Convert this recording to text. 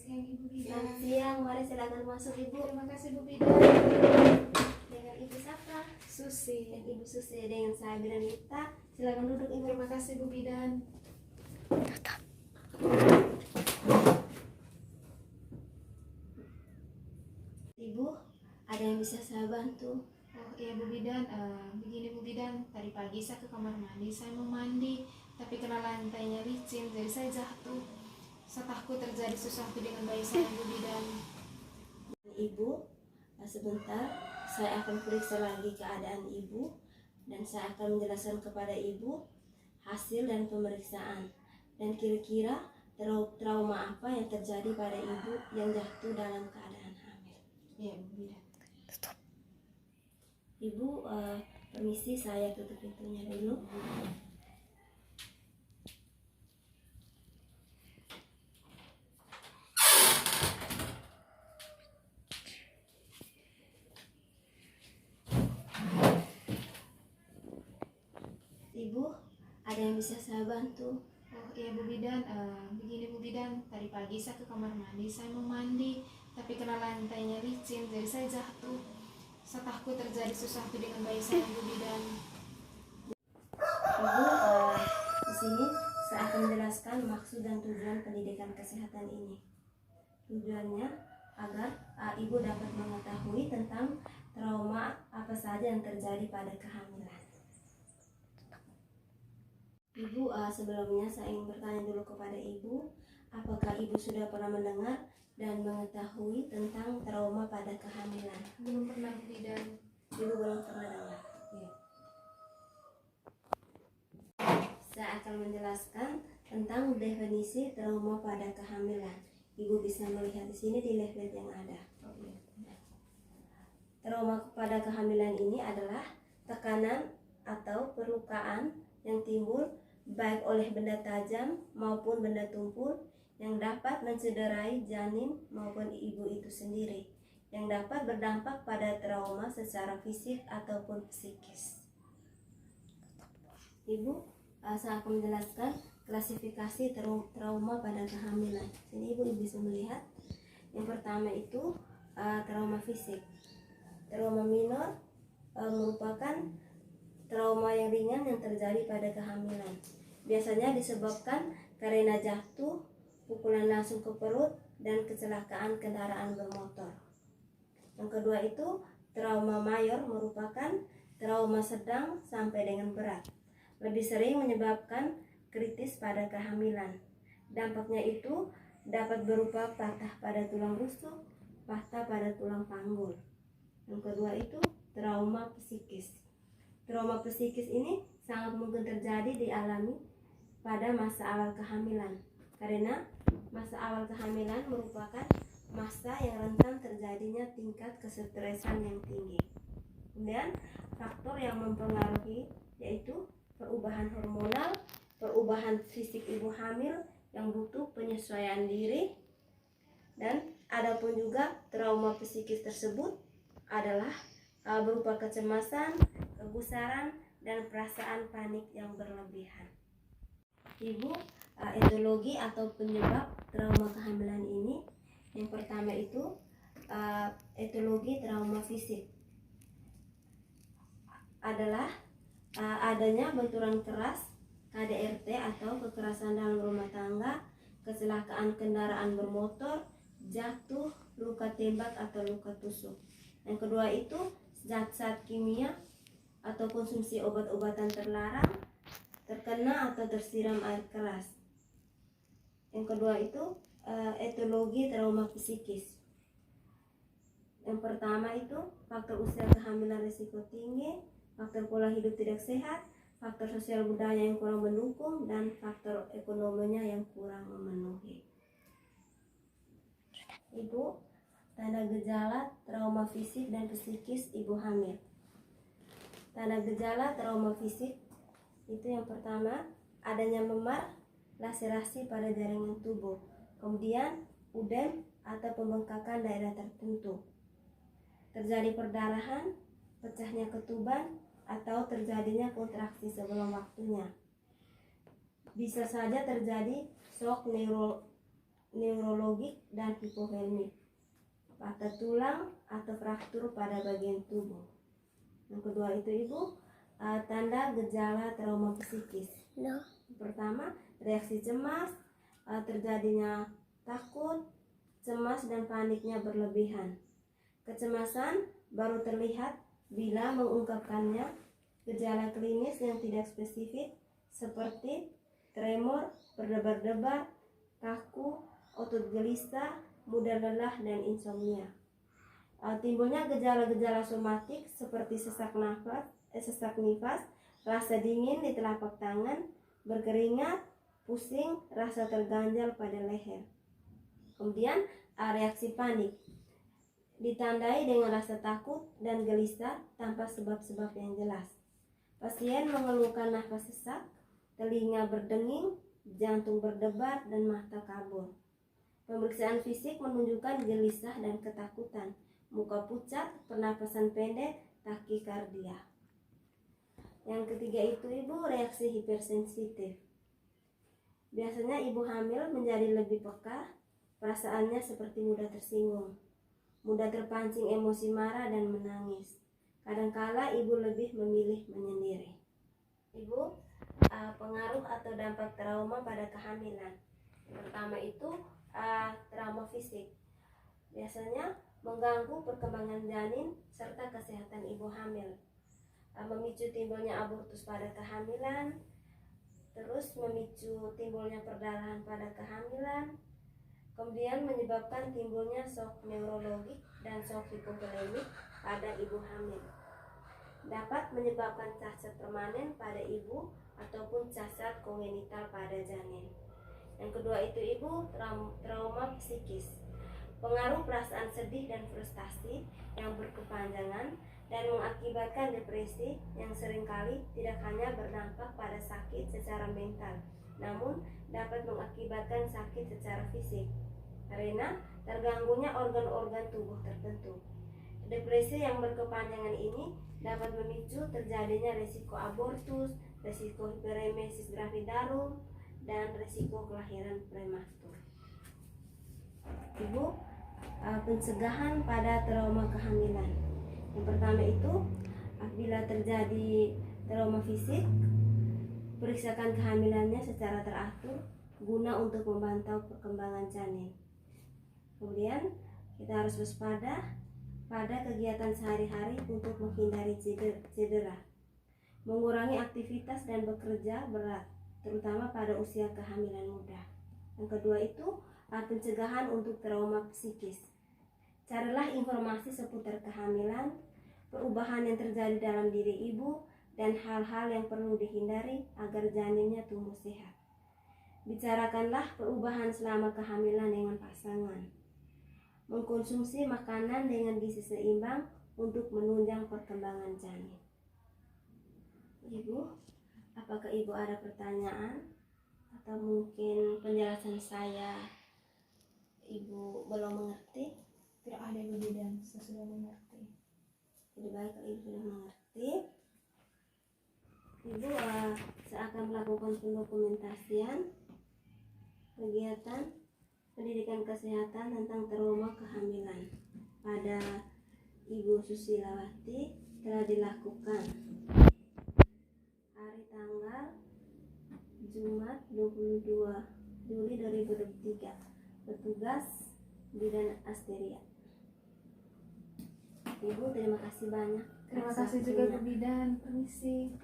siang Ibu Bidan. Selamat siang, mari silakan masuk Ibu. Terima kasih Bu Bidan. Dengan Ibu siapa? Susi. Dan Ibu Susi, dengan saya Bilanita. Silakan duduk Ibu. Terima kasih Bu Bidan. Ibu, ada yang bisa saya bantu? Oh iya Bu Bidan, begini Bu Bidan, tadi pagi saya ke kamar mandi, saya mau mandi, tapi karena lantainya licin, jadi saya jatuh. Saya takut terjadi sesuatu dengan bayi saya Bu Bidan. Ibu, sebentar saya akan periksa lagi keadaan Ibu dan saya akan menjelaskan kepada Ibu hasil dan pemeriksaan dan kira-kira trauma apa yang terjadi pada Ibu yang jatuh dalam keadaan hamil. Iya Bu Bidan. Ibu, permisi, saya tutup pintunya dulu. Ibu, ada yang bisa saya bantu? Oh iya Bu Bidan, begini Bu Bidan, tadi pagi saya ke kamar mandi, saya mau mandi, tapi karena lantainya licin, jadi saya jatuh. Saya takut terjadi sesuatu dengan bayi saya Bu Bidan. Ibu, di sini saya akan menjelaskan maksud dan tujuan pendidikan kesehatan ini. Tujuannya agar Ibu dapat mengetahui tentang trauma apa saja yang terjadi pada kehamilan. Ibu, sebelumnya saya ingin bertanya dulu kepada Ibu, apakah Ibu sudah pernah mendengar dan mengetahui tentang trauma pada kehamilan? Belum pernah Bu Bidan. Ibu belum pernah dengar. Iya. Saya akan menjelaskan tentang definisi trauma pada kehamilan. Ibu bisa melihat di sini di leaflet yang ada. Oh iya. Trauma pada kehamilan ini adalah tekanan atau perlukaan yang timbul baik oleh benda tajam maupun benda tumpul yang dapat mencederai janin maupun ibu itu sendiri, yang dapat berdampak pada trauma secara fisik ataupun psikis. Ibu, saya akan menjelaskan klasifikasi trauma pada kehamilan. Sini Ibu bisa melihat. Yang pertama itu trauma fisik. Trauma minor merupakan trauma yang ringan yang terjadi pada kehamilan. Biasanya disebabkan karena jatuh, pukulan langsung ke perut, dan kecelakaan kendaraan bermotor. Yang kedua itu trauma mayor, merupakan trauma sedang sampai dengan berat. Lebih sering menyebabkan kritis pada kehamilan. Dampaknya itu dapat berupa patah pada tulang rusuk, patah pada tulang panggul. Yang kedua itu trauma psikis. Trauma psikis ini sangat mungkin terjadi dialami pada masa awal kehamilan, karena masa awal kehamilan merupakan masa yang rentan terjadinya tingkat kesetresan yang tinggi. Kemudian faktor yang mempengaruhi yaitu perubahan hormonal, perubahan fisik ibu hamil yang butuh penyesuaian diri, dan adapun juga trauma psikis tersebut adalah berupa kecemasan, kegusaran, dan perasaan panik yang berlebihan. Ibu, etiologi atau penyebab trauma kehamilan ini, yang pertama itu etiologi trauma fisik adalah adanya benturan keras, KDRT atau kekerasan dalam rumah tangga, kecelakaan kendaraan bermotor, jatuh, luka tembak atau luka tusuk. Yang kedua itu zat-zat kimia atau konsumsi obat-obatan terlarang, terkena atau tersiram air keras. Yang kedua itu etiologi trauma psikis. Yang pertama itu faktor usia kehamilan risiko tinggi, faktor pola hidup tidak sehat, faktor sosial budaya yang kurang mendukung, dan faktor ekonominya yang kurang memenuhi. Ibu, tanda gejala trauma fisik dan psikis ibu hamil. Tanda gejala trauma fisik itu yang pertama, adanya memar, laserasi pada jaringan tubuh, kemudian udem atau pembengkakan daerah tertentu, terjadi perdarahan, pecahnya ketuban, atau terjadinya kontraksi sebelum waktunya. Bisa saja terjadi shock neurologik dan hipotermik, patah tulang atau fraktur pada bagian tubuh. Yang kedua itu ibu, tanda gejala trauma psikis. Pertama, reaksi cemas, terjadinya takut, cemas dan paniknya berlebihan. Kecemasan baru terlihat bila mengungkapkannya. Gejala klinis yang tidak spesifik seperti tremor, berdebar-debar, kaku, otot gelisah, mudah lelah, dan insomnia. Timbulnya gejala-gejala somatik seperti sesak nafas, rasa dingin di telapak tangan, berkeringat, pusing, rasa terganjal pada leher. Kemudian reaksi panik ditandai dengan rasa takut dan gelisah tanpa sebab-sebab yang jelas. Pasien mengeluhkan nafas sesak, telinga berdenging, jantung berdebar, dan mata kabur. Pemeriksaan fisik menunjukkan gelisah dan ketakutan, muka pucat, pernapasan pendek, takikardia. Yang ketiga itu ibu, reaksi hipersensitif. Biasanya ibu hamil menjadi lebih peka, perasaannya seperti mudah tersinggung, mudah terpancing emosi marah dan menangis. Kadangkala ibu lebih memilih menyendiri. Ibu, pengaruh atau dampak trauma pada kehamilan. Pertama itu trauma fisik. Biasanya mengganggu perkembangan janin serta kesehatan ibu hamil. Memicu timbulnya abortus pada kehamilan, terus memicu timbulnya perdarahan pada kehamilan, kemudian menyebabkan timbulnya shock neurologik dan shock hipovolemik pada ibu hamil. Dapat menyebabkan cacat permanen pada ibu ataupun cacat kongenital pada janin. Yang kedua itu ibu, trauma psikis. Pengaruh perasaan sedih dan frustasi yang berkepanjangan dan mengakibatkan depresi yang seringkali tidak hanya berdampak pada sakit secara mental, namun dapat mengakibatkan sakit secara fisik karena terganggunya organ-organ tubuh tertentu. Depresi yang berkepanjangan ini dapat memicu terjadinya resiko abortus, resiko hiperemesis gravidarum, dan resiko kelahiran prematur. Ibu, pencegahan pada trauma kehamilan. Yang pertama itu, apabila terjadi trauma fisik, periksakan kehamilannya secara teratur guna untuk memantau perkembangan janin. Kemudian kita harus waspada pada kegiatan sehari-hari untuk menghindari cedera, mengurangi aktivitas dan bekerja berat, terutama pada usia kehamilan muda. Yang kedua itu pencegahan untuk trauma psikis. Carilah informasi seputar kehamilan, perubahan yang terjadi dalam diri ibu, dan hal-hal yang perlu dihindari agar janinnya tumbuh sehat. Bicarakanlah perubahan selama kehamilan dengan pasangan. Mengkonsumsi makanan dengan gizi seimbang untuk menunjang perkembangan janin. Ibu, apakah ibu ada pertanyaan? Atau mungkin penjelasan saya ibu belum mengerti? Tidak ada ibu bidan, saya sudah mengerti. Lebih baik kalau ibu sudah mengerti. Ibu saya akan melakukan pendokumentasian kegiatan pendidikan kesehatan tentang trauma kehamilan pada Ibu Susilawati telah dilakukan hari tanggal Jumat 22 Juli 2023. Petugas Bidan Asteria. Ibu, terima kasih banyak. Terima kasih juga Bu Bidan, permisi.